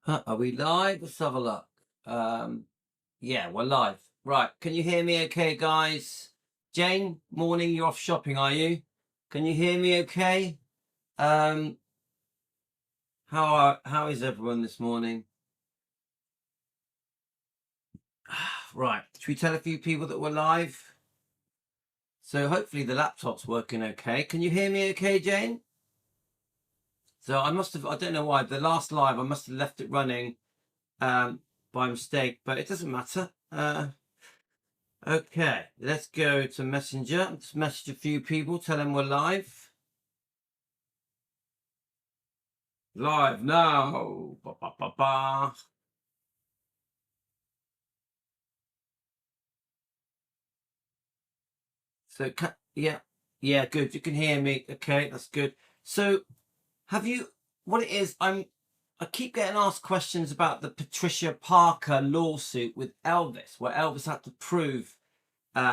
Are we live? Let's have a look. Yeah, we're live. Right, can you hear me okay, guys? Jane, morning, you're off shopping, are you? Can you hear me okay? How is everyone this morning? Right, should we tell a few people that we're live? So hopefully the laptop's working okay. Can you hear me okay, Jane? So I don't know why, the last live, I must have left it running by mistake, but it doesn't matter. Okay, let's go to Messenger. Let's message a few people, tell them we're live. Live now. Ba, ba, ba, ba. So, yeah, good. You can hear me. Okay, that's good. So, what it is, I keep getting asked questions about the Patricia Parker lawsuit with Elvis, where Elvis had to prove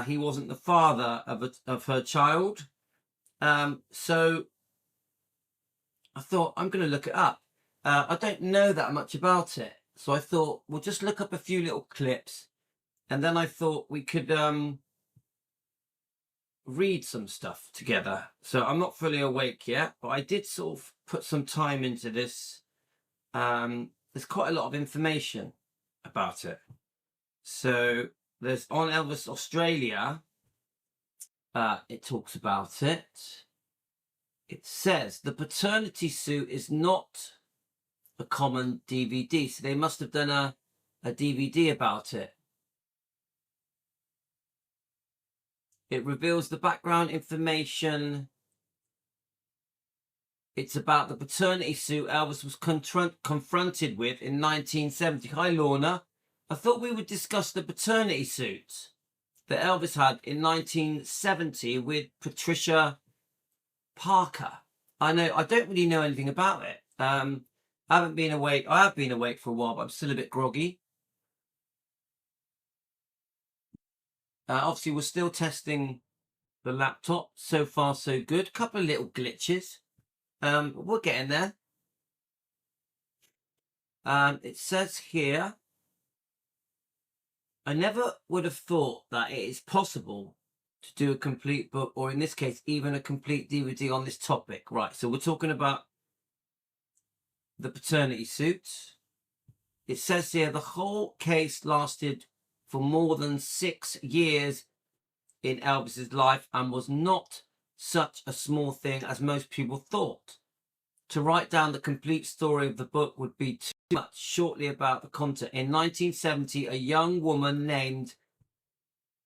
he wasn't the father of her child. So I thought I'm going to look it up. I don't know that much about it, so I thought we'll just look up a few little clips, and then I thought we could read some stuff together. So I'm not fully awake yet, but I did sort of put some time into this. There's quite a lot of information about it. So there's on Elvis Australia. It talks about it. It says the paternity suit is not a common DVD, so they must have done a DVD about it. It reveals the background information. It's about the paternity suit Elvis was confronted with in 1970. Hi, Lorna. I thought we would discuss the paternity suit that Elvis had in 1970 with Patricia Parker. I don't really know anything about it. I haven't been awake. I have been awake for a while, but I'm still a bit groggy. Obviously, we're still testing the laptop. So far, so good. Couple of little glitches. We're getting there. It says here, I never would have thought that it is possible to do a complete book, or in this case, even a complete DVD on this topic. Right, so we're talking about the paternity suit. It says here the whole case lasted for more than 6 years in Elvis's life and was not such a small thing as most people thought. To write down the complete story of the book would be too much. Shortly about the content. In 1970, a young woman named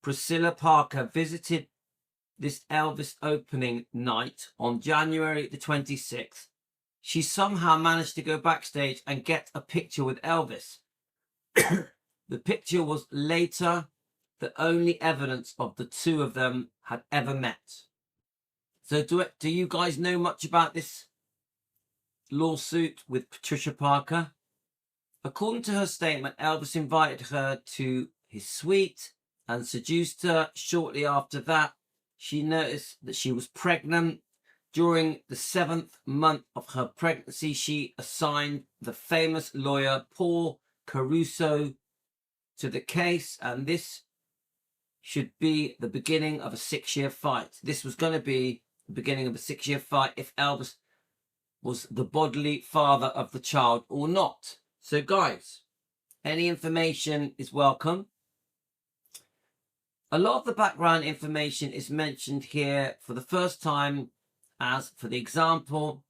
Priscilla Parker visited this Elvis opening night on January the 26th. She somehow managed to go backstage and get a picture with Elvis. The picture was later the only evidence of the two of them had ever met. So do you guys know much about this lawsuit with Patricia Parker? According to her statement, Elvis invited her to his suite and seduced her. Shortly after that, she noticed that she was pregnant. During the 7th month of her pregnancy, she assigned the famous lawyer Paul Caruso to the case, and this should be the beginning of a 6-year fight. This was going to be the beginning of a 6-year fight if Elvis was the bodily father of the child or not. So guys, any information is welcome. A lot of the background information is mentioned here for the first time as for example,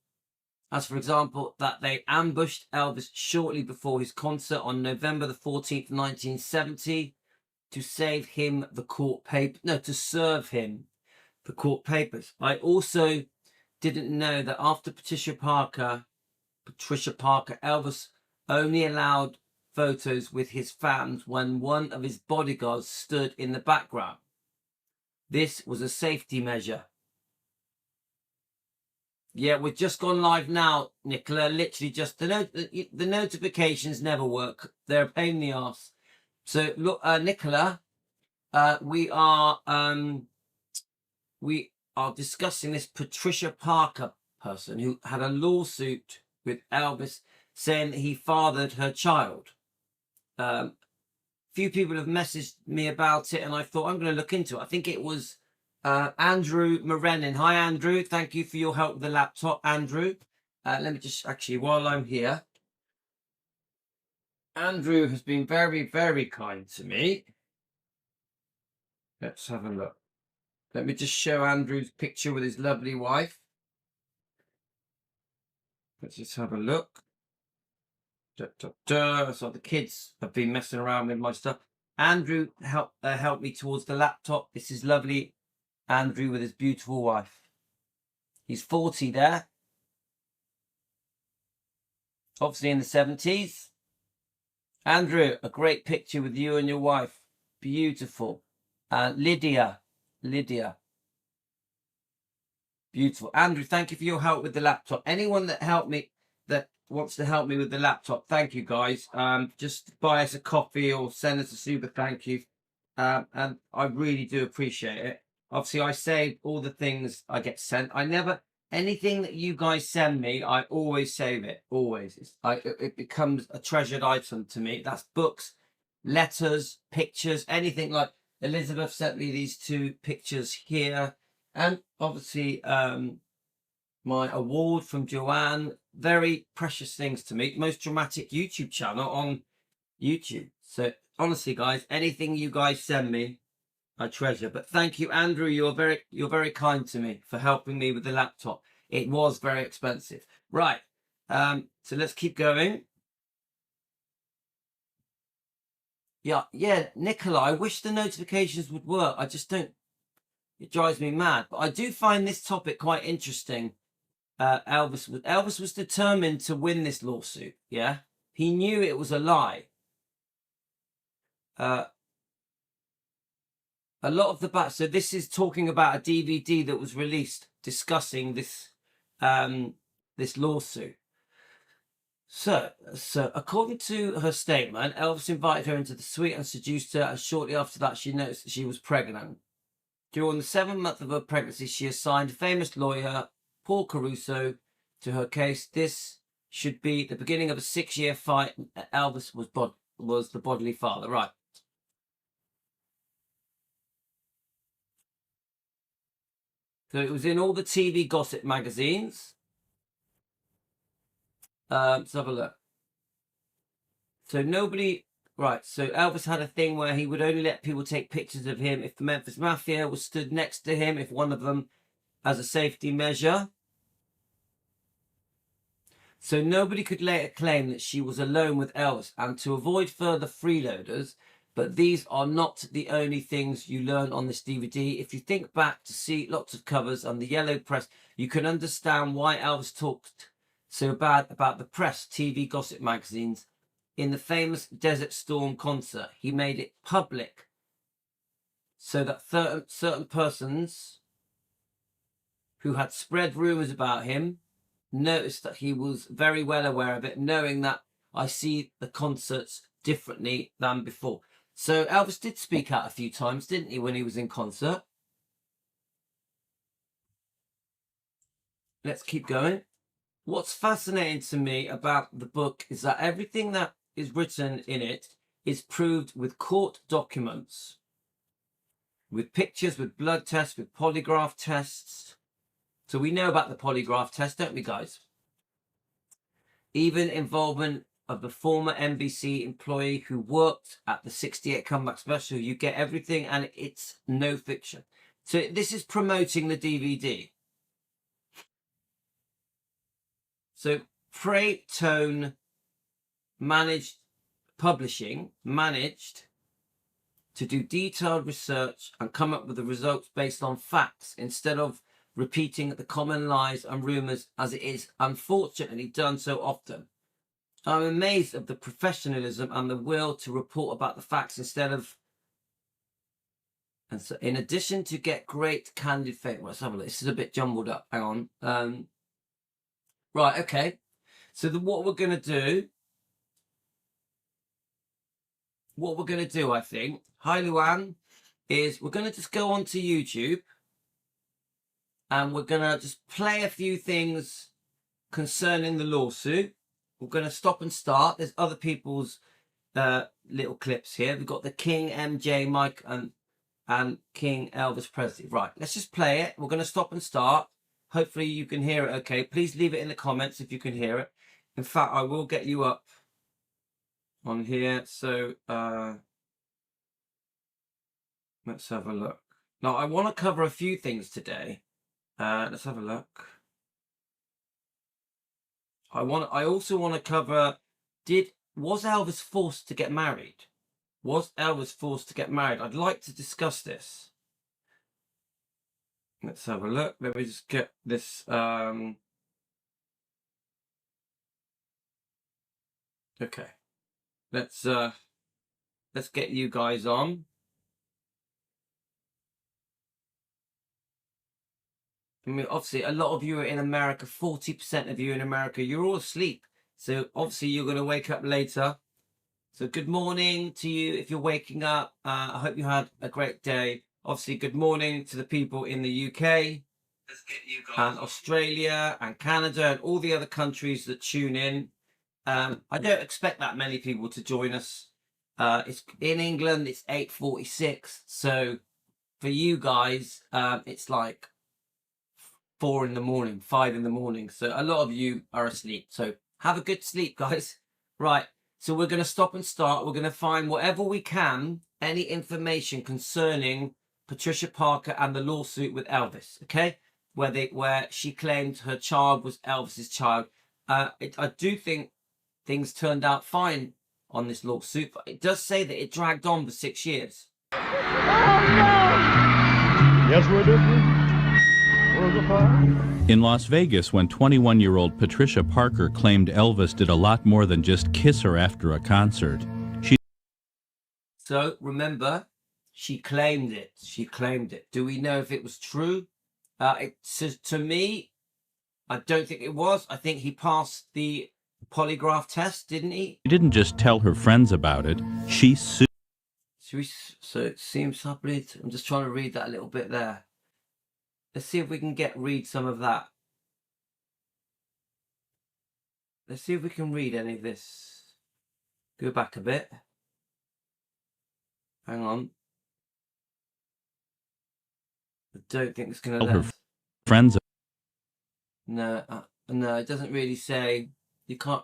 that they ambushed Elvis shortly before his concert on November the 14th, 1970 to save him the court paper. No, to serve him the court papers. I also didn't know that after Patricia Parker, Elvis only allowed photos with his fans when one of his bodyguards stood in the background. This was a safety measure. Yeah, we've just gone live now, Nicola. Literally just the notifications never work. They're a pain in the ass. So look, Nicola, we are discussing this Patricia Parker person who had a lawsuit with Elvis saying that he fathered her child. Few people have messaged me about it, and I thought I'm going to look into it. I think it was Andrew Morenin. Hi, Andrew. Thank you for your help with the laptop, Andrew. Let me just actually, while I'm here, Andrew has been very, very kind to me. Let's have a look. Let me just show Andrew's picture with his lovely wife. Let's just have a look. So the kids have been messing around with my stuff. Andrew helped me towards the laptop. This is lovely Andrew with his beautiful wife. He's 40 there. Obviously in the 70s. Andrew, a great picture with you and your wife. Beautiful. Lydia. Beautiful. Andrew, thank you for your help with the laptop. Anyone that wants to help me with the laptop, thank you, guys. Just buy us a coffee or send us a super thank you. And I really do appreciate it. Obviously, I save all the things I get sent. Anything that you guys send me, I always save it. Always. It becomes a treasured item to me. That's books, letters, pictures, anything. Like Elizabeth sent me these 2 pictures here. And obviously, my award from Joanne, very precious things to me. Most dramatic YouTube channel on YouTube. So honestly, guys, anything you guys send me, I treasure. But thank you, Andrew. You're very kind to me for helping me with the laptop. It was very expensive. Right. So let's keep going. Yeah, Nicola, I wish the notifications would work. I just don't. It drives me mad. But I do find this topic quite interesting. Elvis was determined to win this lawsuit. Yeah, he knew it was a lie. A lot of the back. So this is talking about a DVD that was released discussing this this lawsuit. So according to her statement, Elvis invited her into the suite and seduced her, and shortly after that, she noticed that she was pregnant. During the 7th month of her pregnancy, she assigned famous lawyer Paul Caruso to her case. This should be the beginning of a 6-year fight. Elvis was the bodily father, right? So it was in all the TV gossip magazines. Let's have a look. So so Elvis had a thing where he would only let people take pictures of him if the Memphis Mafia was stood next to him, if one of them as a safety measure. So nobody could later claim that she was alone with Elvis, and to avoid further freeloaders, but these are not the only things you learn on this DVD. If you think back to see lots of covers on the yellow press, you can understand why Elvis talked so bad about the press, TV gossip magazines. In the famous Desert Storm concert, he made it public so that certain persons who had spread rumors about him noticed that he was very well aware of it, knowing that I see the concerts differently than before. So Elvis did speak out a few times, didn't he, when he was in concert? Let's keep going. What's fascinating to me about the book is that everything that is written in it is proved with court documents, with pictures, with blood tests, with polygraph tests. So we know about the polygraph test, don't we, guys? Even involvement of the former NBC employee who worked at the 68 Comeback Special. You get everything, and it's no fiction. So this is promoting the DVD. So Pray Tone Publishing managed to do detailed research and come up with the results based on facts instead of repeating the common lies and rumors as it is unfortunately done so often. I'm amazed at the professionalism and the will to report about the facts instead of. And so, in addition to get great candid faith, let's have a look. This is a bit jumbled up. Hang on. Right, okay. So what we're going to do, I think, hi Luan, is we're going to just go onto YouTube and we're going to just play a few things concerning the lawsuit. we're going to stop and start. There's other people's little clips here. We've got the King MJ Mike and King Elvis Presley. Right, let's just play it. We're going to stop and start. Hopefully you can hear it okay. Please leave it in the comments if you can hear it. In fact, I will get you up on here. So let's have a look. Now, I want to cover a few things today. Let's have a look. I also want to cover, was Elvis forced to get married? Was Elvis forced to get married? I'd like to discuss this. Let's have a look. Let me just get this. Okay. Let's get you guys on. I mean, obviously, a lot of you are in America. 40% of you in America, you're all asleep. So obviously, you're going to wake up later. So good morning to you if you're waking up. I hope you had a great day. Obviously, good morning to the people in the UK and Australia and Canada and all the other countries that tune in. I don't expect that many people to join us. It's in England, it's 8:46. So for you guys, it's like 4 in the morning, 5 in the morning. So a lot of you are asleep. So have a good sleep, guys. Right. So we're going to stop and start. We're going to find whatever we can, any information concerning Patricia Parker and the lawsuit with Elvis, okay? Where she claimed her child was Elvis's child. I do think things turned out fine on this lawsuit, but it does say that it dragged on for 6 years. Oh, no! Yes, we're different. In Las Vegas, when 21-year-old Patricia Parker claimed Elvis did a lot more than just kiss her after a concert, So, remember, she claimed it. She claimed it. Do we know if it was true? To me, I don't think it was. I think he passed the polygraph test, didn't he? She didn't just tell her friends about it, she sued. So it seems I'm just trying to read that a little bit there. Let's see if we can read some of that. Let's see if we can read any of this. Go back a bit. Hang on. I don't think it's going to let her friends. No, it doesn't really say. You can't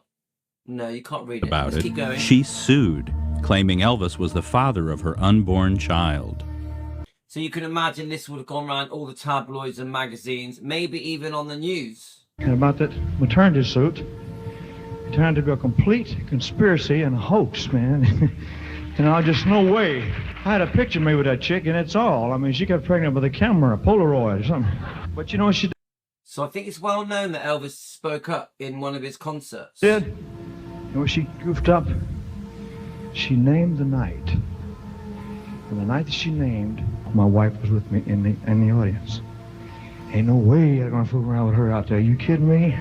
read it. About Let's it. Keep going. She sued, claiming Elvis was the father of her unborn child. So you can imagine this would have gone around all the tabloids and magazines, maybe even on the news. And about that maternity suit, it turned into a complete conspiracy and a hoax, man. Just no way. I had a picture made with that chick, and it's all. I mean, she got pregnant with a camera, a Polaroid or something. But you know what she did? So I think it's well known that Elvis spoke up in one of his concerts. And when she goofed up, she named the night. And the night that she named, my wife was with me in the audience. Ain't no way I'm gonna fool around with her out there. You kidding me?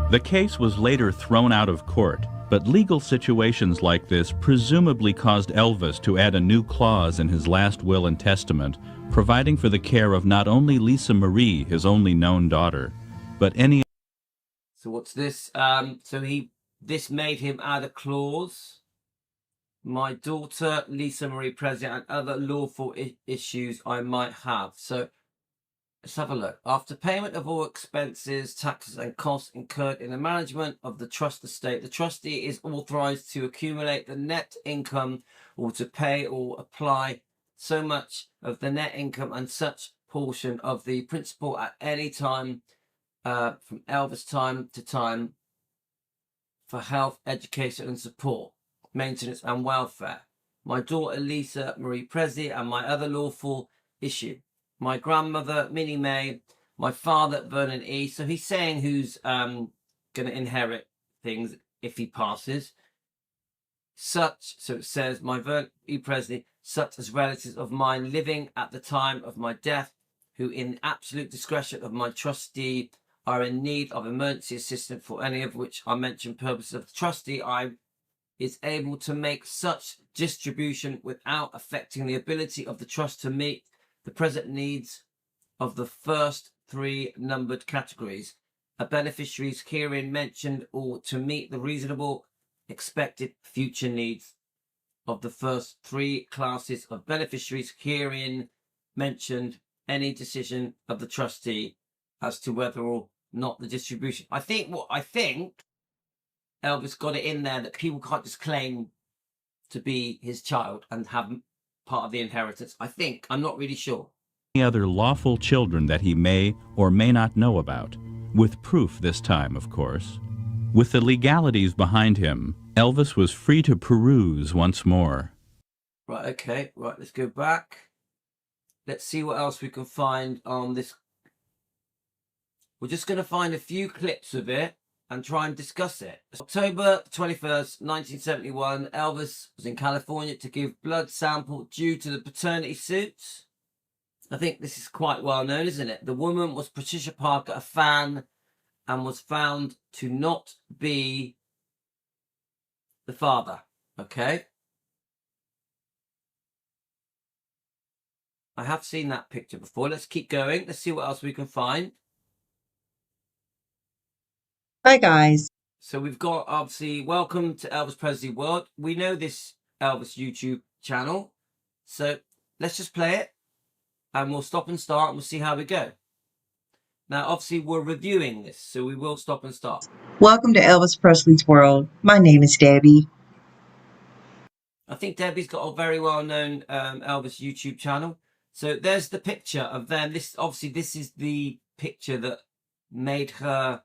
The case was later thrown out of court, but legal situations like this presumably caused Elvis to add a new clause in his last will and testament, providing for the care of not only Lisa Marie, his only known daughter, but any. So what's this? This made him add a clause. My daughter, Lisa Marie Presley, and other lawful issues I might have. So let's have a look. After payment of all expenses, taxes, and costs incurred in the management of the trust estate, the trustee is authorized to accumulate the net income or to pay or apply so much of the net income and such portion of the principal at any time from Elvis time to time for health, education, and support, maintenance, and welfare. My daughter, Lisa Marie Presley, and my other lawful issue. My grandmother, Minnie May, my father, Vernon E. So he's saying who's going to inherit things if he passes. So it says, my Vernon E. Presley, such as relatives of mine living at the time of my death, who in absolute discretion of my trustee are in need of emergency assistance for any of which I mention purposes of the trustee, I is able to make such distribution without affecting the ability of the trust to meet the present needs of the first 3 numbered categories. a beneficiary's herein mentioned or to meet the reasonable expected future needs of the first three classes of beneficiaries herein mentioned, any decision of the trustee as to whether or not the distribution. I think Elvis got it in there that people can't just claim to be his child and have part of the inheritance. I'm not really sure. Any other lawful children that he may or may not know about, with proof this time, of course. With the legalities behind him, Elvis was free to peruse once more. Right, okay, right, let's go back. Let's see what else we can find on this. We're just going to find a few clips of it and try and discuss it. October 21st, 1971, Elvis was in California to give blood sample due to the paternity suits. I think this is quite well known, isn't it? The woman was Patricia Parker, a fan, and was found to not be the father. Okay? I have seen that picture before. Let's keep going. Let's see what else we can find. Hi, guys. So we've got, obviously, welcome to Elvis Presley World. We know this Elvis YouTube channel. So let's just play it. And we'll stop and start and we'll see how we go. Now, obviously, we're reviewing this, so we will stop and start. Welcome to Elvis Presley's World. My name is Debbie. I think Debbie's got a very well-known Elvis YouTube channel. So there's the picture of them. This is the picture that made her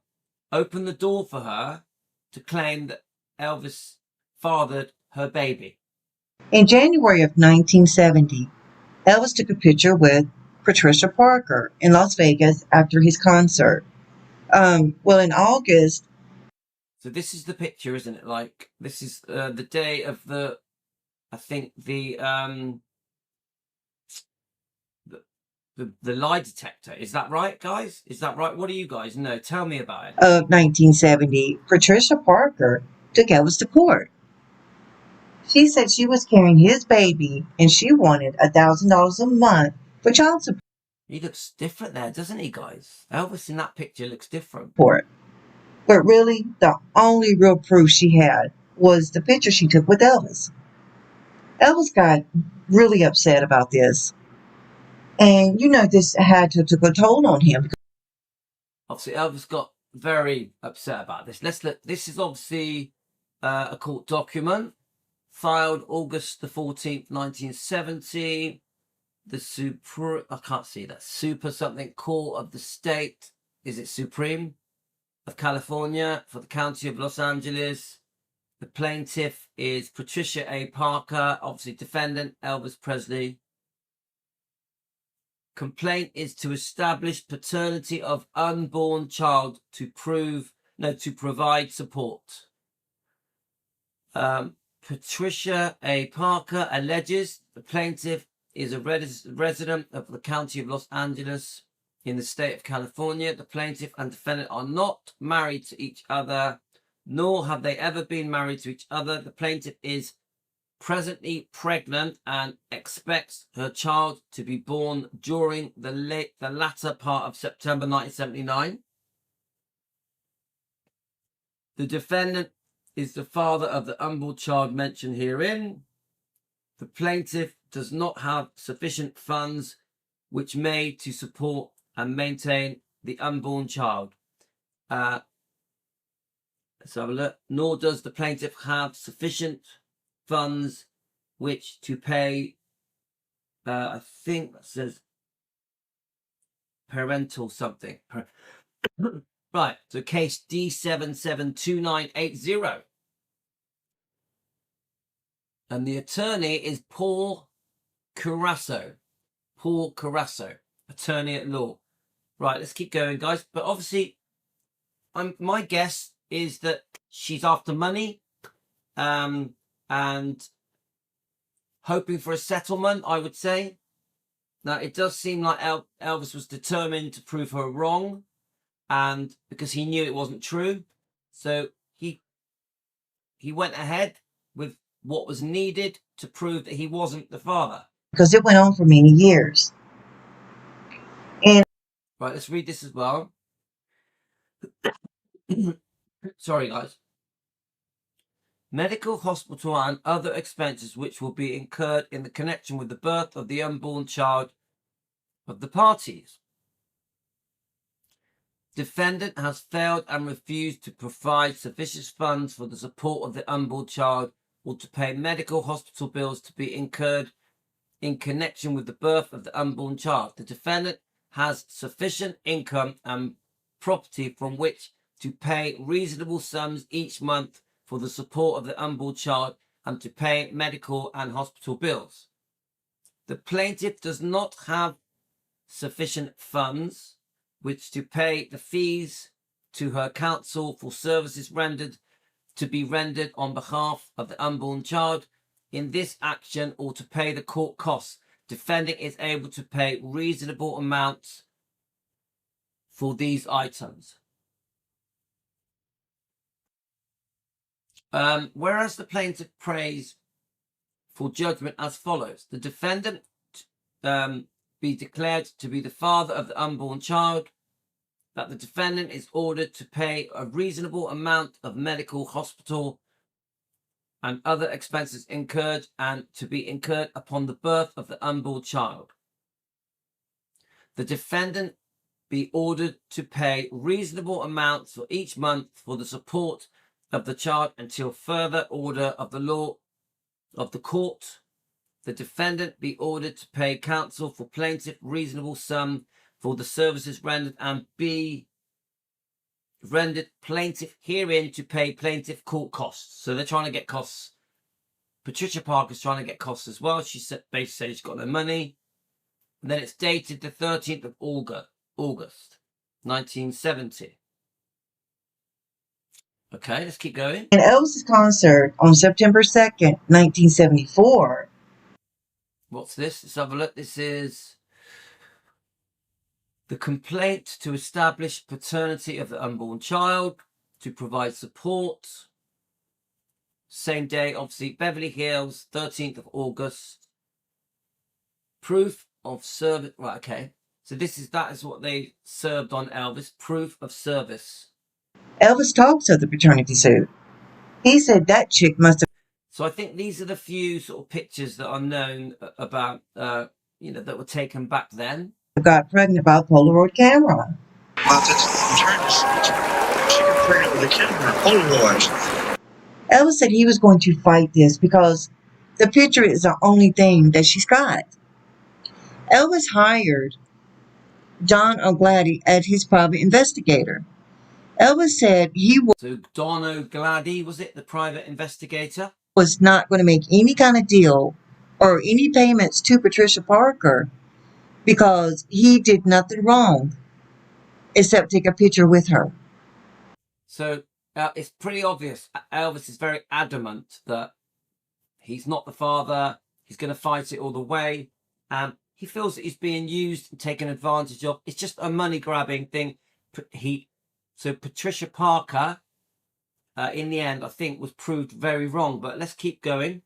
open the door for her to claim that Elvis fathered her baby. In January of 1970, Elvis took a picture with Patricia Parker in Las Vegas after his concert. In August... So this is the picture, isn't it? Like, this is the day of the, I think, the lie detector. Is that right, guys? Is that right? What do you guys know? Tell me about it. Of 1970, Patricia Parker took Elvis to court. She said she was carrying his baby and she wanted $1,000 a month for child support. He looks different there, doesn't he, guys? Elvis in that picture looks different. But really, the only real proof she had was the picture she took with Elvis. Elvis got really upset about this. And, this had to take a toll on him. Obviously, Elvis got very upset about this. Let's look. This is obviously a court document filed August the 14th, 1970. I can't see that. Super something court of the state. Is it Supreme of California for the county of Los Angeles? The plaintiff is Patricia A. Parker, obviously defendant Elvis Presley. Complaint is to establish paternity of unborn child to provide support. Patricia A. Parker alleges the plaintiff is a resident of the county of Los Angeles in the state of California. The plaintiff and defendant are not married to each other, nor have they ever been married to each other. The plaintiff is presently pregnant and expects her child to be born during the latter part of September 1979. The defendant is the father of the unborn child mentioned herein. The plaintiff does not have sufficient funds which may to support and maintain the unborn child. Let's have a look. Nor does the plaintiff have sufficient funds which to pay, I think that says parental something. Right, so case D772980. And the attorney is Paul Carasso. Paul Carasso, attorney at law. Right, let's keep going, guys. But obviously, my guess is that she's after money and hoping for a settlement, I would say. Now, it does seem like Elvis was determined to prove her wrong, and because he knew it wasn't true. So he went ahead with what was needed to prove that he wasn't the father. Because it went on for many years. And right, let's read this as well. Sorry, guys. Medical, hospital, and other expenses which will be incurred in the connection with the birth of the unborn child of the parties. Defendant has failed and refused to provide sufficient funds for the support of the unborn child or to pay medical hospital bills to be incurred in connection with the birth of the unborn child. The defendant has sufficient income and property from which to pay reasonable sums each month for the support of the unborn child and to pay medical and hospital bills. The plaintiff does not have sufficient funds which to pay the fees to her counsel for services rendered to be rendered on behalf of the unborn child in this action or to pay the court costs. Defendant is able to pay reasonable amounts for these items. Whereas the plaintiff prays for judgment as follows: the defendant be declared to be the father of the unborn child, that the defendant is ordered to pay a reasonable amount of medical, hospital, and other expenses incurred and to be incurred upon the birth of the unborn child. The defendant be ordered to pay reasonable amounts for each month for the support of the child until further order of the law of the court. The defendant be ordered to pay counsel for plaintiff reasonable sum for the services rendered and be rendered plaintiff herein to pay plaintiff court costs. So they're trying to get costs. Patricia Parker's trying to get costs as well. She basically said she's got no money. And then it's dated the 13th of August 1970. Okay, let's keep going. In Elvis's concert on September 2nd, 1974. What's this? Let's have a look. This is the complaint to establish paternity of the unborn child, to provide support. Same day, obviously, Beverly Hills, 13th of August. Proof of service. Right, okay. So that is what they served on Elvis. Proof of service. Elvis talks of the paternity suit. He said that chick must have. So I think these are the few sort of pictures that are known about, that were taken back then. Got pregnant by a Polaroid camera. Well, that's paternity suit. She got pregnant with a camera. Polaroid. Elvis said he was going to fight this because the picture is the only thing that she's got. Elvis hired John O'Grady as his private investigator. Elvis said he So Don O'Grady, was it the private investigator? Was not going to make any kind of deal or any payments to Patricia Parker because he did nothing wrong except take a picture with her. So it's pretty obvious. Elvis is very adamant that he's not the father. He's going to fight it all the way. He feels that he's being used and taken advantage of. It's just a money-grabbing thing. So Patricia Parker, in the end, I think, was proved very wrong. But let's keep going.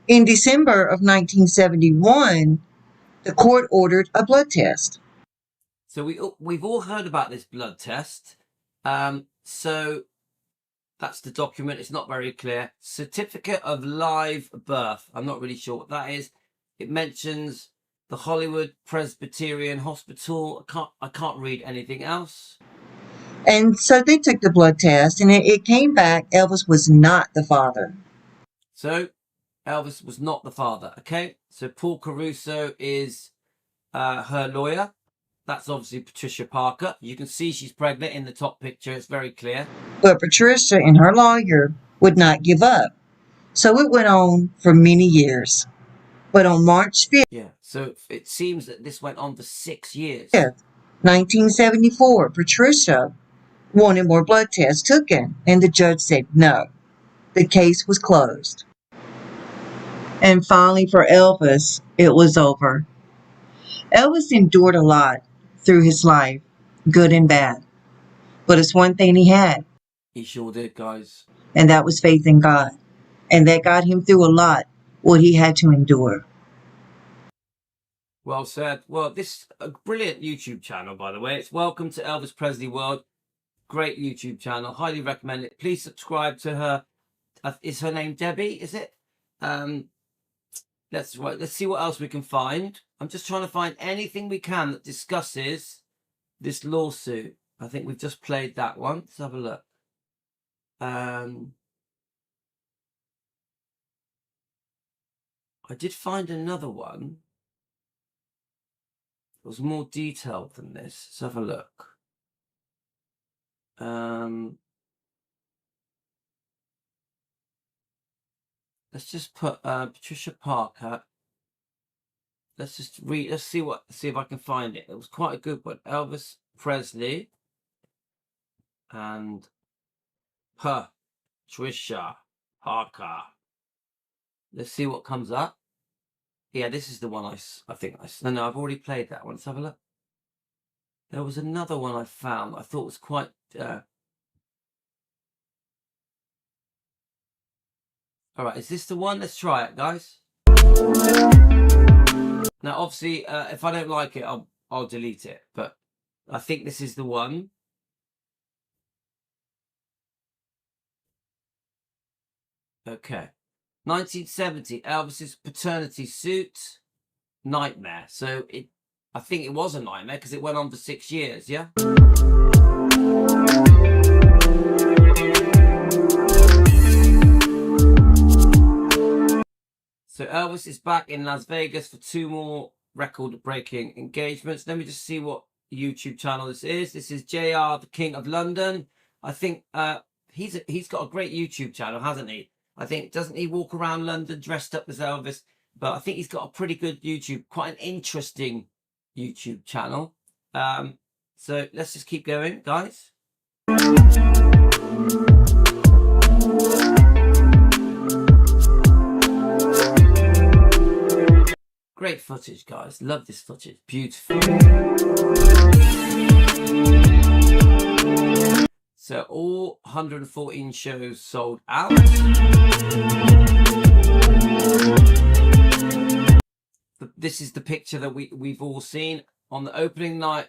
In December of 1971, the court ordered a blood test. So we've all heard about this blood test. So that's the document. It's not very clear. Certificate of live birth. I'm not really sure what that is. It mentions the Hollywood Presbyterian Hospital. I can't read anything else. And so they took the blood test, and it came back Elvis was not the father. So Elvis was not the father. Okay. So Paul Caruso is her lawyer. That's obviously Patricia Parker. You can see she's pregnant in the top picture. It's very clear. But Patricia and her lawyer would not give up. So it went on for many years. But on March 5th, yeah, so it seems that this went on for 6 years. 1974, Patricia wanted more blood tests taken, and the judge said no. The case was closed. And finally, for Elvis, it was over. Elvis endured a lot through his life, good and bad. But it's one thing he had. He sure did, guys. And that was faith in God. And that got him through a lot, what he had to endure. Well said. Well, this a brilliant YouTube channel, by the way. It's Welcome to Elvis Presley World. Great YouTube channel. Highly recommend it. Please subscribe to her. Is her name Debbie? Is it? Let's see what else we can find. I'm just trying to find anything we can that discusses this lawsuit. I think we've just played that one. Let's have a look. I did find another one. It was more detailed than this. Let's have a look. Let's just put Patricia Parker. Let's just read. Let's see if I can find it. It was quite a good one. Elvis Presley and Patricia Parker. Let's see what comes up. Yeah, this is the one I think I. No, I've already played that one. Let's have a look. There was another one I found. I thought was quite. All right, is this the one? Let's try it, guys. Now, obviously, if I don't like it, I'll delete it. But I think this is the one. Okay. 1970, Elvis's paternity suit, nightmare. So I think it was a nightmare because it went on for 6 years, yeah? So Elvis is back in Las Vegas for 2 more record-breaking engagements. Let me just see what YouTube channel this is. This is JR, the King of London. I think he's got a great YouTube channel, hasn't he? I think, doesn't he walk around London dressed up as Elvis? But I think he's got a pretty good YouTube, quite an interesting YouTube channel. So let's just keep going, guys. Great footage, guys. Love this footage. Beautiful. So all 114 shows sold out. This is the picture that we've all seen. On the opening night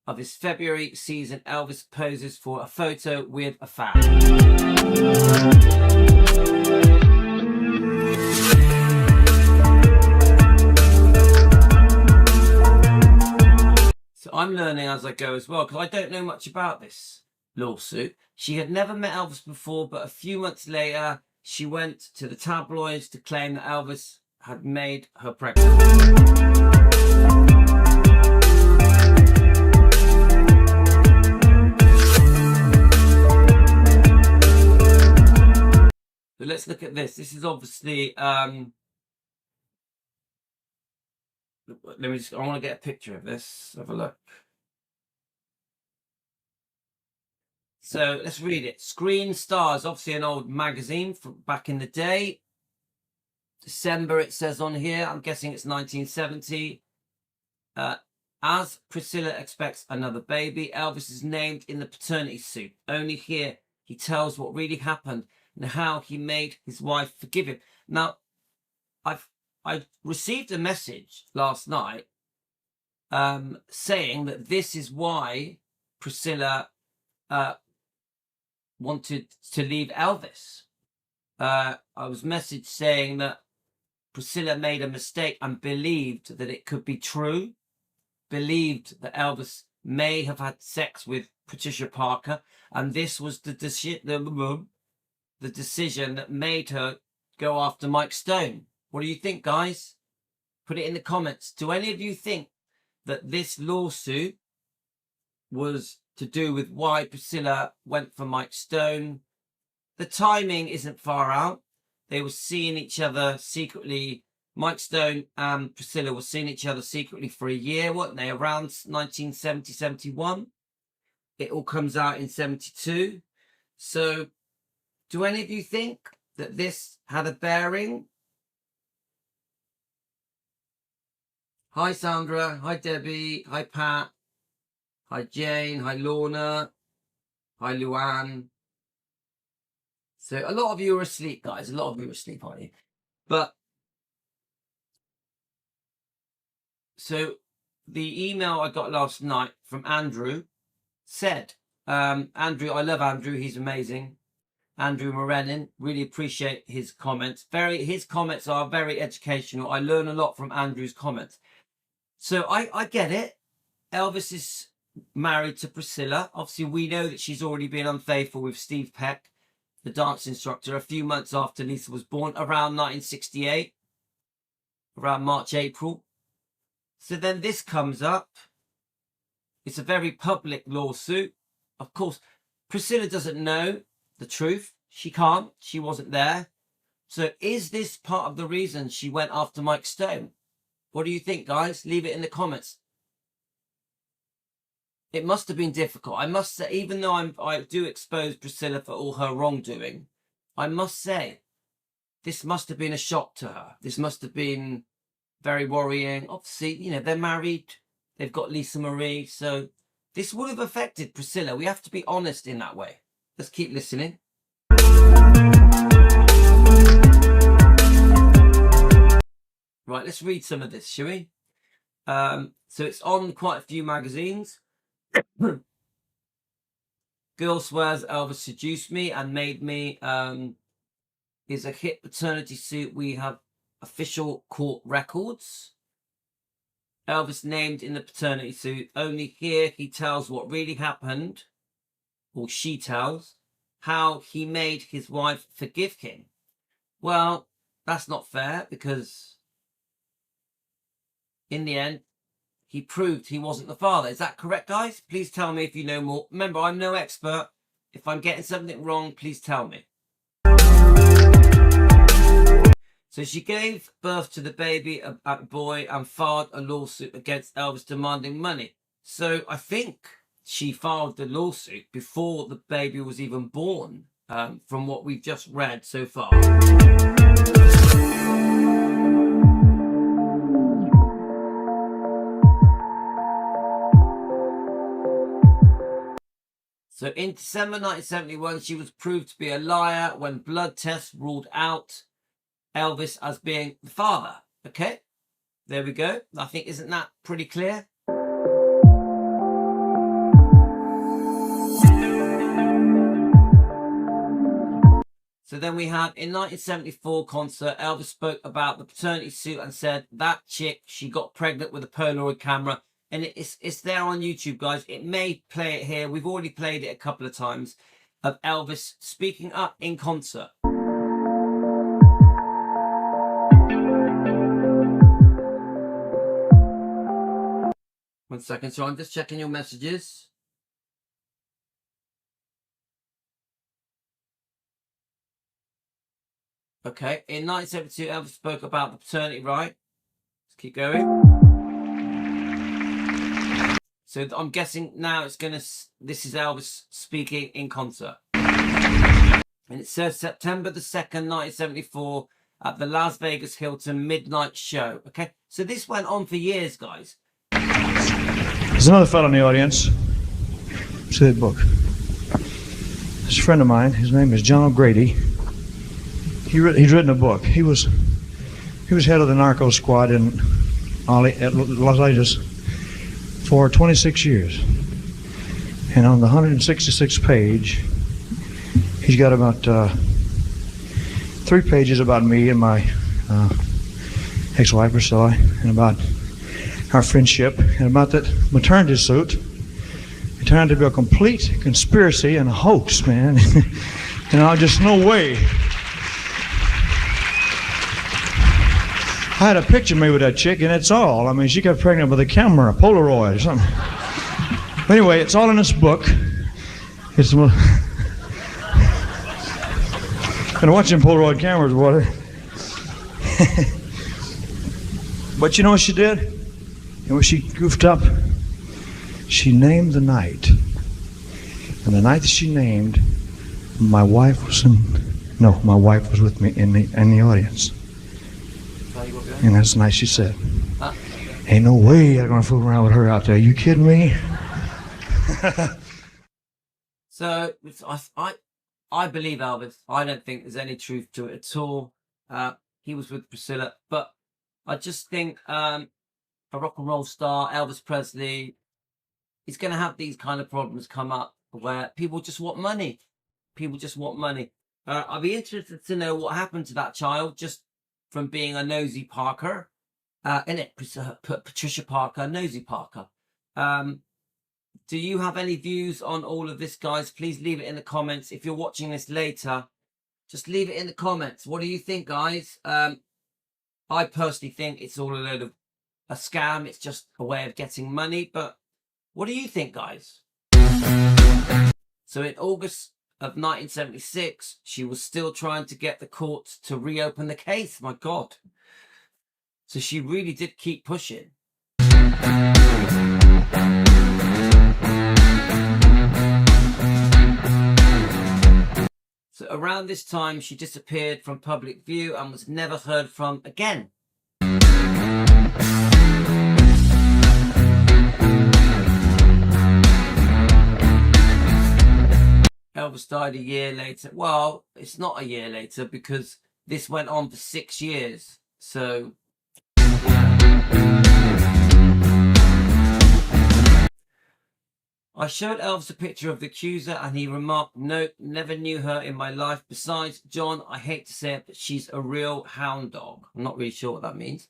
of his February season, Elvis poses for a photo with a fan. So I'm learning as I go as well, because I don't know much about this lawsuit. She had never met Elvis before, but a few months later, she went to the tabloids to claim that Elvis had made her pregnant. So let's look at this. This is obviously I want to get a picture of this. Have a look. So let's read it. Screen Stars, obviously an old magazine from back in the day. December, it says on here. I'm guessing it's 1970. As Priscilla expects another baby, Elvis is named in the paternity suit. Only here he tells what really happened and how he made his wife forgive him. Now, I received a message last night saying that this is why Priscilla wanted to leave Elvis. I was messaged saying that Priscilla made a mistake and believed that it could be true, believed that Elvis may have had sex with Patricia Parker, and this was the decision that made her go after Mike Stone. What do you think, guys? Put it in the comments. Do any of you think that this lawsuit was to do with why Priscilla went for Mike Stone? The timing isn't far out. They were seeing each other secretly. Mike Stone and Priscilla were seeing each other secretly for a year, weren't they? Around 1970, 71. It all comes out in 72. So do any of you think that this had a bearing? Hi, Sandra. Hi, Debbie. Hi, Pat. Hi, Jane. Hi, Lorna. Hi, Luann. So a lot of you are asleep, guys. A lot of you are asleep, aren't you? But So the email I got last night from Andrew said, Andrew, I love Andrew. He's amazing. Andrew Morenin, really appreciate his comments. His comments are very educational. I learn a lot from Andrew's comments. So I get it. Elvis is married to Priscilla. Obviously, we know that she's already been unfaithful with Steve Peck, the dance instructor, a few months after Lisa was born, around 1968, around March, April. So then this comes up. It's a very public lawsuit. Of course, Priscilla doesn't know the truth. She can't. She wasn't there. So is this part of the reason she went after Mike Stone? What do you think, guys? Leave it in the comments. It must have been difficult. I must say, even though I do expose Priscilla for all her wrongdoing, I must say, this must have been a shock to her. This must have been very worrying. Obviously, you know, they're married. They've got Lisa Marie. So this would have affected Priscilla. We have to be honest in that way. Let's keep listening. Right, let's read some of this, shall we? So it's on quite a few magazines. Girl swears Elvis seduced me and made me is a hit paternity suit. We have official court records. Elvis named in the paternity suit. Only here he tells what really happened, or she tells, how he made his wife forgive him. Well, that's not fair, because in the end, he proved he wasn't the father. Is that correct, guys? Please tell me if you know more. Remember, I'm no expert. If I'm getting something wrong, please tell me. So she gave birth to the baby, a boy, and filed a lawsuit against Elvis demanding money. So I think she filed the lawsuit before the baby was even born, from what we've just read so far. So in December 1971, she was proved to be a liar when blood tests ruled out Elvis as being the father. Okay, there we go. I think, isn't that pretty clear? So then we have, in 1974 concert, Elvis spoke about the paternity suit and said that chick, she got pregnant with a Polaroid camera. And it's there on YouTube, guys. It may play it here. We've already played it a couple of times of Elvis speaking up in concert. One second, so I'm just checking your messages. Okay, in 1972, Elvis spoke about the paternity right. Let's keep going. So I'm guessing now it's going to... This is Elvis speaking in concert. And it says September the 2nd, 1974 at the Las Vegas Hilton Midnight Show. Okay, so this went on for years, guys. There's another fellow in the audience. See that book. It's a friend of mine. His name is John O'Grady. He's written a book. He was head of the narco squad in Los Angeles for 26 years. And on the 166th page, he's got about 3 pages about me and my ex-wife Priscilla, and about our friendship, and about that maternity suit. It turned out to be a complete conspiracy and a hoax, man. Just no way. I had a picture made with that chick, and that's all. I mean, she got pregnant with a camera, a Polaroid or something. But anyway, it's all in this book. It's been watching Polaroid cameras, water. But you know what she did? And when she goofed up, she named the night. And the night that she named, my wife was with me in the audience. And that's the night she said, ain't no way I'm gonna fool around with her out there. You kidding me? So I believe Elvis. I don't think there's any truth to it at all. He was with Priscilla, but I just think a rock and roll star, Elvis Presley, is going to have these kind of problems come up where people just want money. People just want money. I'd be interested to know what happened to that child just from being a nosy Parker. Patricia Parker, nosy Parker. Do you have any views on all of this, guys? Please leave it in the comments. If you're watching this later, just leave it in the comments. What do you think, guys? I personally think it's all a load of a scam. It's just a way of getting money. But what do you think, guys? So in August of 1976, she was still trying to get the courts to reopen the case. My God. So she really did keep pushing. So around this time, she disappeared from public view and was never heard from again. Elvis died a year later. Well, it's not a year later because this went on for 6 years. So, I showed Elvis a picture of the accuser and he remarked, "Nope, never knew her in my life. Besides, John, I hate to say it, but she's a real hound dog." I'm not really sure what that means.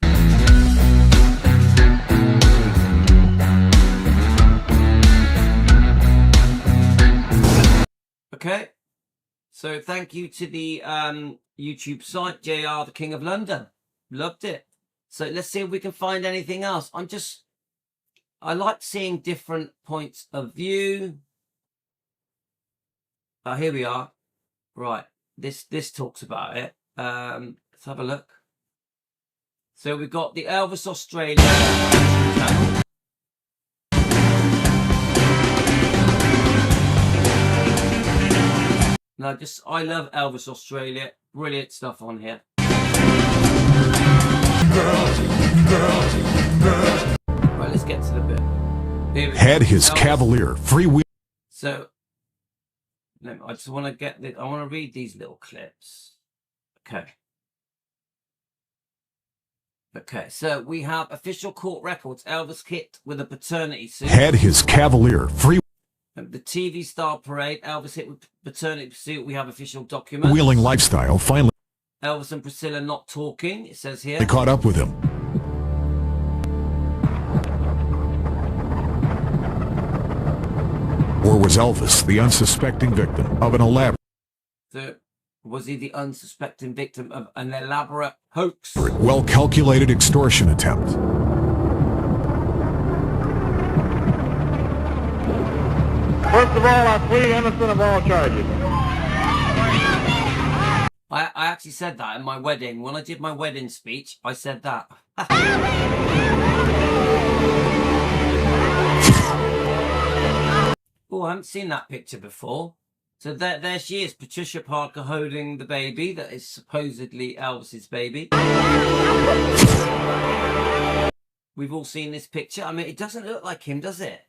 Okay, so thank you to the YouTube site, JR, the King of London. Loved it. So let's see if we can find anything else. I like seeing different points of view. Here we are. Right, this talks about it. Let's have a look. So we've got the Elvis Australia channel. No, I love Elvis Australia. Brilliant stuff on here. Right, let's get to the bit. Had his Elvis. Cavalier freewheel. So, I just want to get this. I want to read these little clips. Okay. Okay, so we have official court records. Elvis hit with a paternity suit. Had his Cavalier freewheeling The TV star parade. Elvis hit with paternity suit. We have official documents. lifestyle finally Elvis and Priscilla not talking. It says here. caught up with him. Or was Elvis the unsuspecting victim of an elaborate, So, was he the unsuspecting victim of an elaborate hoax? well-calculated extortion attempt? First of all, I plead innocent of all charges. I actually said that in my wedding. When I did my wedding speech, I said that. Oh, I haven't seen that picture before. So there she is, Patricia Parker holding the baby that is supposedly Elvis's baby. We've all seen this picture. I mean, it doesn't look like him, does it?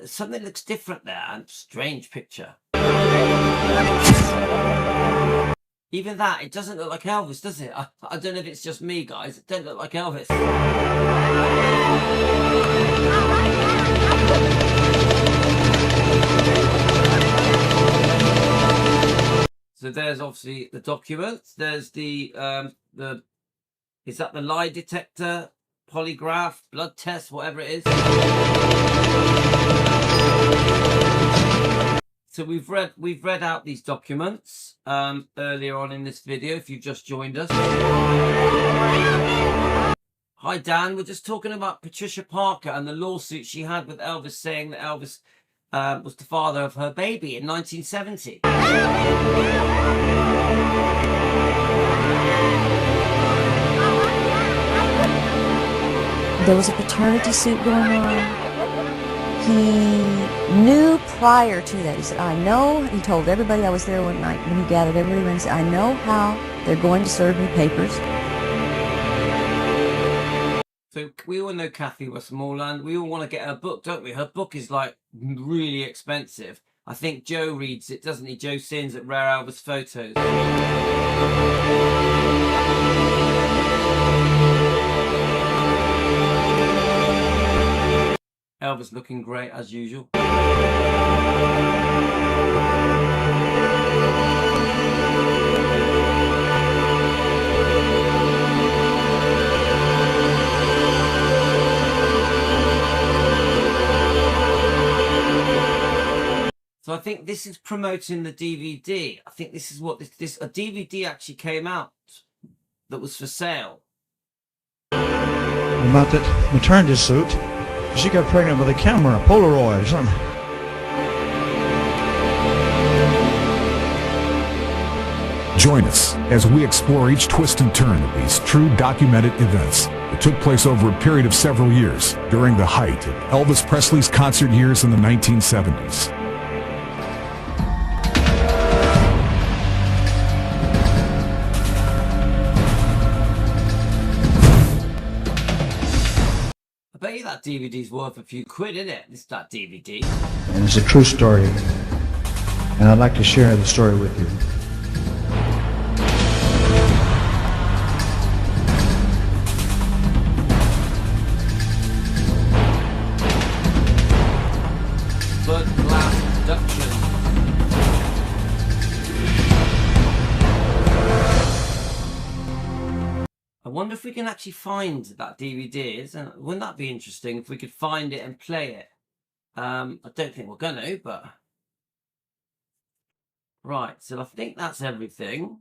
Something looks different there. Strange picture. Even that, it doesn't look like Elvis, does it? I don't know if it's just me, guys. It don't look like Elvis. So there's obviously the documents. There's the is that the lie detector, polygraph, blood test, whatever it is. So we've read out these documents earlier on in this video. If you've just joined us, hi Dan. We're just talking about Patricia Parker and the lawsuit she had with Elvis, saying that Elvis was the father of her baby in 1970. There was a paternity suit going on. He knew prior to that. He said, I know, he told everybody, I was there one night when he gathered everybody around and said, I know how they're going to serve me papers. So we all know Kathy Westmoreland. We all want to get her book, don't we? Her book is like really expensive. I think Joe reads it, doesn't he? Joe Sins at Rare Elvis Photos. Elvis looking great as usual. So I think this is promoting the DVD. I think this is what this a DVD actually came out that was for sale. About that maternity suit. She got pregnant with a camera, a Polaroid or something. Join us as we explore each twist and turn of these true documented events that took place over a period of several years during the height of Elvis Presley's concert years in the 1970s. I bet you that DVD's worth a few quid, isn't it? That DVD. And it's a true story. And I'd like to share the story with you. Blood Glass Production. I wonder if we can actually find that DVD. Wouldn't that be interesting if we could find it and play it? I don't think we're gonna, but right. So I think that's everything.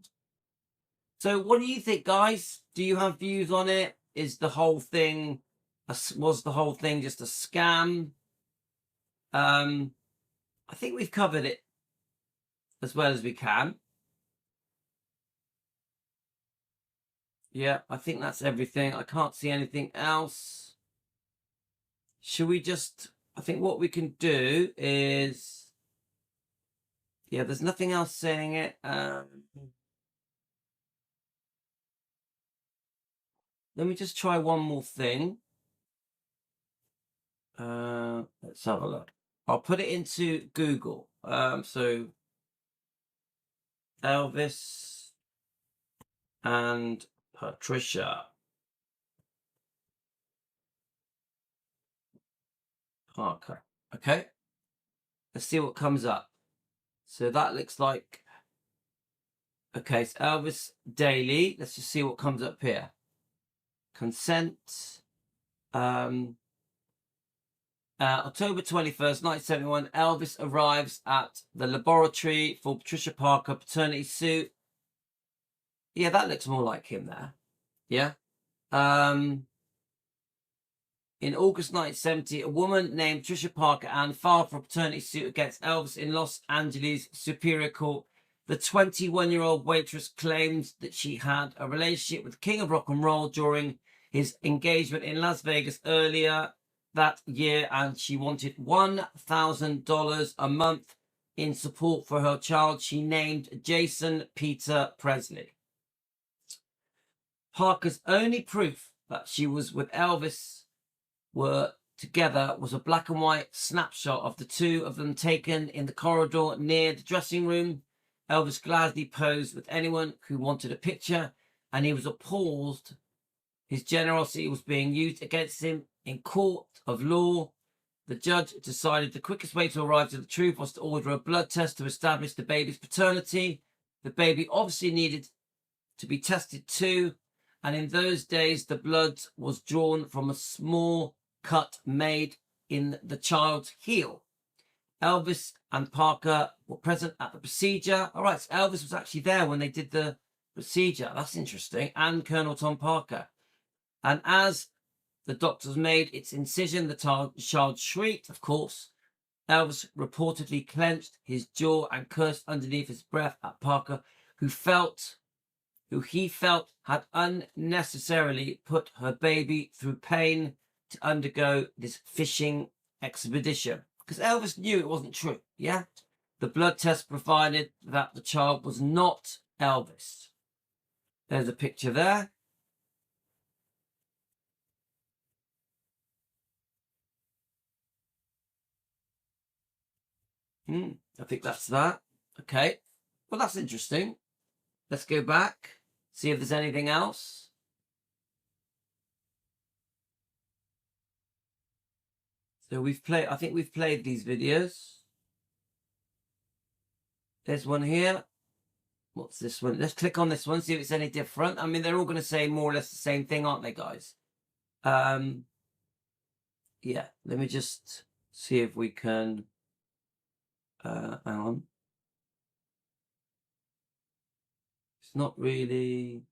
So what do you think, guys? Do you have views on it? Was the whole thing just a scam? I think we've covered it as well as we can. Yeah, I think that's everything. I can't see anything else. Should we just... I think what we can do is... Yeah, there's nothing else saying it. Let me just try one more thing. Let's have a look. I'll put it into Google. So Elvis and Patricia Parker. Okay. Let's see what comes up. So that looks like... Okay, it's Elvis Daily. Let's just see what comes up here. Consent. October 21st, 1971, Elvis arrives at the laboratory for Patricia Parker paternity suit. Yeah, that looks more like him there. Yeah. In August 1970, a woman named Patricia Parker Ann filed for a paternity suit against Elvis in Los Angeles Superior Court. The 21-year-old waitress claimed that she had a relationship with the King of Rock and Roll during his engagement in Las Vegas earlier that year, and she wanted $1,000 a month in support for her child she named Jason Peter Presley. Parker's only proof that she was with Elvis were together was a black and white snapshot of the two of them taken in the corridor near the dressing room. Elvis gladly posed with anyone who wanted a picture, and he was appalled his generosity was being used against him in court of law. The judge decided the quickest way to arrive to the truth was to order a blood test to establish the baby's paternity. The baby obviously needed to be tested too, and in those days the blood was drawn from a small cut made in the child's heel. Elvis and Parker were present at the procedure. All right, so Elvis was actually there when they did the procedure. That's interesting. And Colonel Tom Parker. And as the doctors made its incision, the child shrieked, of course. Elvis reportedly clenched his jaw and cursed underneath his breath at Parker, who he felt had unnecessarily put her baby through pain to undergo this fishing expedition. Because Elvis knew it wasn't true, yeah? The blood test provided that the child was not Elvis. There's a picture there. I think that's that. Okay. Well, that's interesting. Let's go back, see if there's anything else. So I think we've played these videos. There's one here. What's this one? Let's click on this one, see if it's any different. I mean, they're all going to say more or less the same thing, aren't they, guys? Yeah, let me just see if we can... hang on. It's not really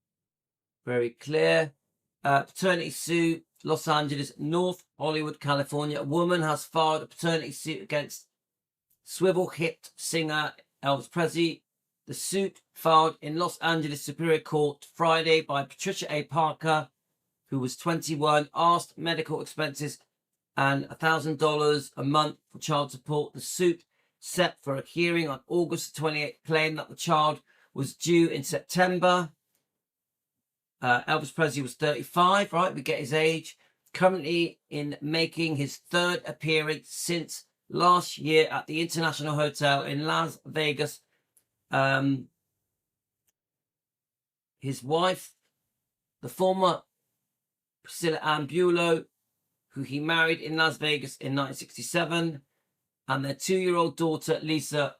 very clear. Paternity suit, Los Angeles, North Hollywood, California. A woman has filed a paternity suit against swivel hit singer Elvis Presley. The suit filed in Los Angeles Superior Court Friday by Patricia A. Parker, who was 21, asked medical expenses and $1,000 a month for child support. The suit set for a hearing on August 28th claimed that the child was due in September. Elvis Presley was 35, right? We get his age. Currently in making his third appearance since last year at the International Hotel in Las Vegas. His wife, the former Priscilla Ann Bulow, who he married in Las Vegas in 1967, and their 2-year-old daughter, Lisa,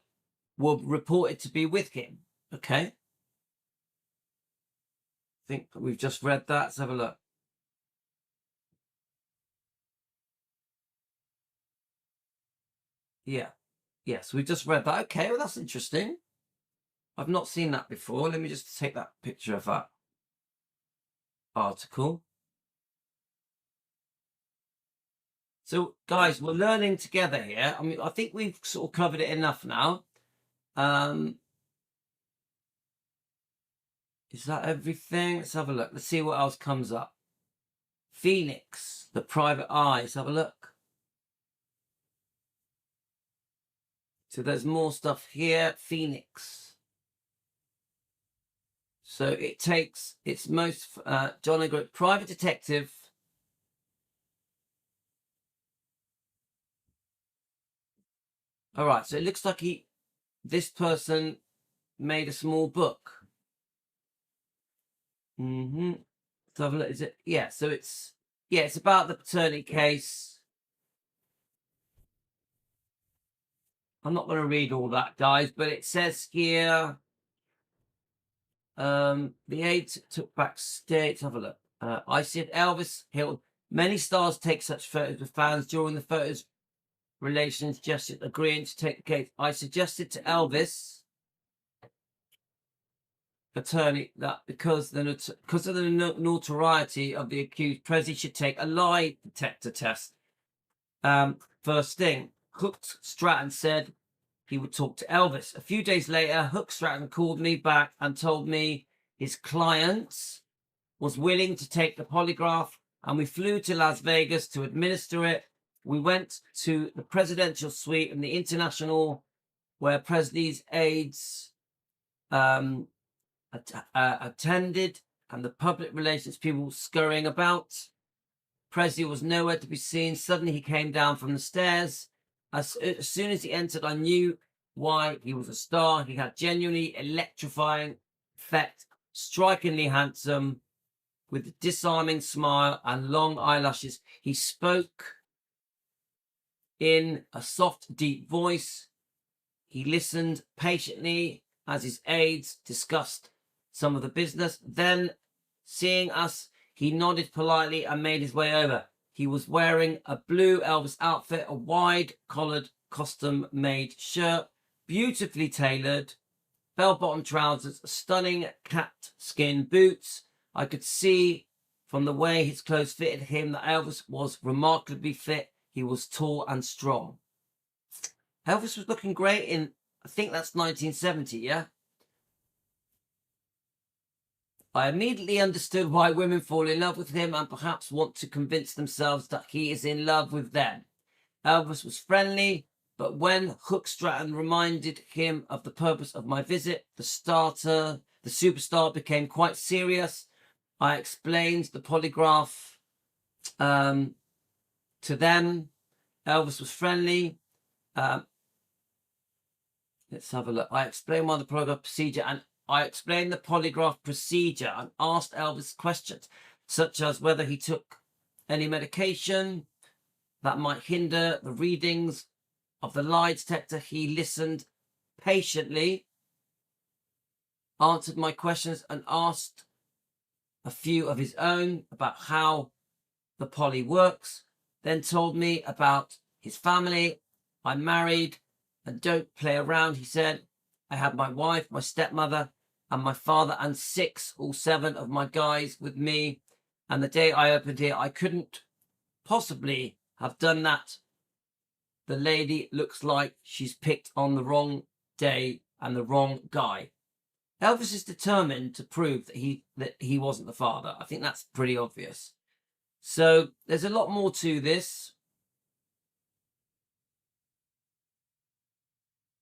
were reported to be with him. Okay. I think we've just read that. Let's have a look. Yeah. Yes, we've just read that. Okay, well, that's interesting. I've not seen that before. Let me just take that picture of that article. So, guys, we're learning together here. I mean, I think we've sort of covered it enough now. Is that everything? Let's have a look. Let's see what else comes up. Phoenix, the private eye. Let's have a look. So there's more stuff here. Phoenix. So it takes its most, John O'Groats, private detective. All right, so it looks like this person made a small book. Let's have a look. Is it? Yeah, so it's about the paternity case. I'm not going to read all that, guys, but it says here, the aides took backstage. Let's have a look. I said Elvis Hill. Many stars take such photos with fans. During the photos, relations suggested agreeing to take the case. I suggested to Elvis attorney that because of the notoriety of the accused, Presley should take a lie detector test. First thing, Hook Stratton said he would talk to Elvis. A few days later, Hook Stratton called me back and told me his client was willing to take the polygraph, and we flew to Las Vegas to administer it. We went to the presidential suite in the International, where Presley's aides attended, and the public relations people scurrying about. Presley was nowhere to be seen. Suddenly he came down from the stairs. As soon as he entered, I knew why. He was a star. He had genuinely electrifying effect, strikingly handsome, with a disarming smile and long eyelashes. He spoke in a soft, deep voice. He listened patiently as his aides discussed some of the business. Then, seeing us, he nodded politely and made his way over. He was wearing a blue Elvis outfit, a wide-collared, custom-made shirt, beautifully tailored, bell-bottom trousers, stunning cat skin boots. I could see from the way his clothes fitted him that Elvis was remarkably fit. He was tall and strong. Elvis was looking great in, I think that's 1970, yeah? I immediately understood why women fall in love with him and perhaps want to convince themselves that he is in love with them. Elvis was friendly, but when Hook Stratton reminded him of the purpose of my visit, the superstar became quite serious. I explained the polygraph to them. Elvis was friendly. Let's have a look. I explained the polygraph procedure and asked Elvis questions, such as whether he took any medication, that might hinder the readings of the lie detector. He listened patiently, answered my questions, and asked a few of his own about how the poly works, then told me about his family. I'm married and don't play around, he said. I have my wife, my stepmother, and my father, and 6 or 7 of my guys with me. And the day I opened here, I couldn't possibly have done that. The lady looks like she's picked on the wrong day and the wrong guy. Elvis is determined to prove that he wasn't the father. I think that's pretty obvious. So there's a lot more to this.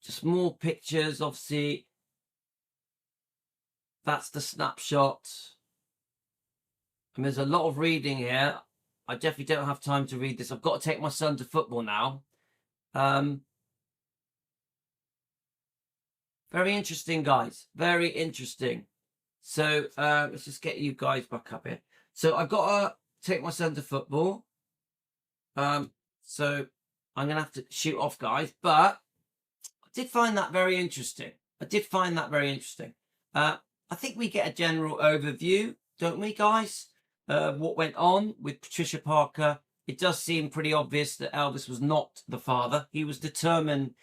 Just more pictures, obviously. That's the snapshot. And there's a lot of reading here. I definitely don't have time to read this. I've got to take my son to football now. Very interesting, guys. Very interesting. So let's just get you guys back up here. So I've got to take my son to football. So I'm going to have to shoot off, guys. But I did find that very interesting. I think we get a general overview, don't we, guys? What went on with Patricia Parker. It does seem pretty obvious that Elvis was not the father. He was determined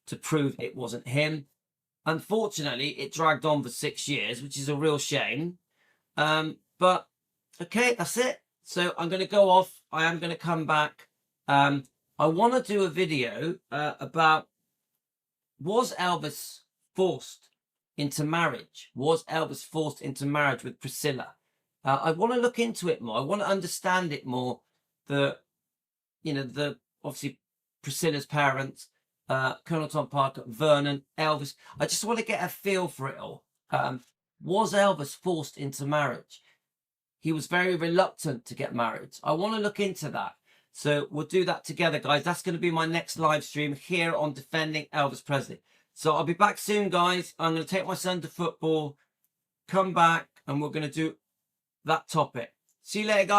to prove it wasn't him. Unfortunately, it dragged on for 6 years, which is a real shame. But okay, that's it. So I'm going to go off. I am going to come back. I want to do a video about, was Elvis forced into marriage? Was Elvis forced into marriage with Priscilla? I want to look into it more. I want to understand it more. Obviously Priscilla's parents, Colonel Tom Parker, Vernon, Elvis. I just want to get a feel for it all. Was Elvis forced into marriage? He was very reluctant to get married. I want to look into that. So we'll do that together, guys. That's going to be my next live stream here on Defending Elvis Presley. So I'll be back soon, guys. I'm going to take my son to football, come back, and we're going to do that topic. See you later, guys.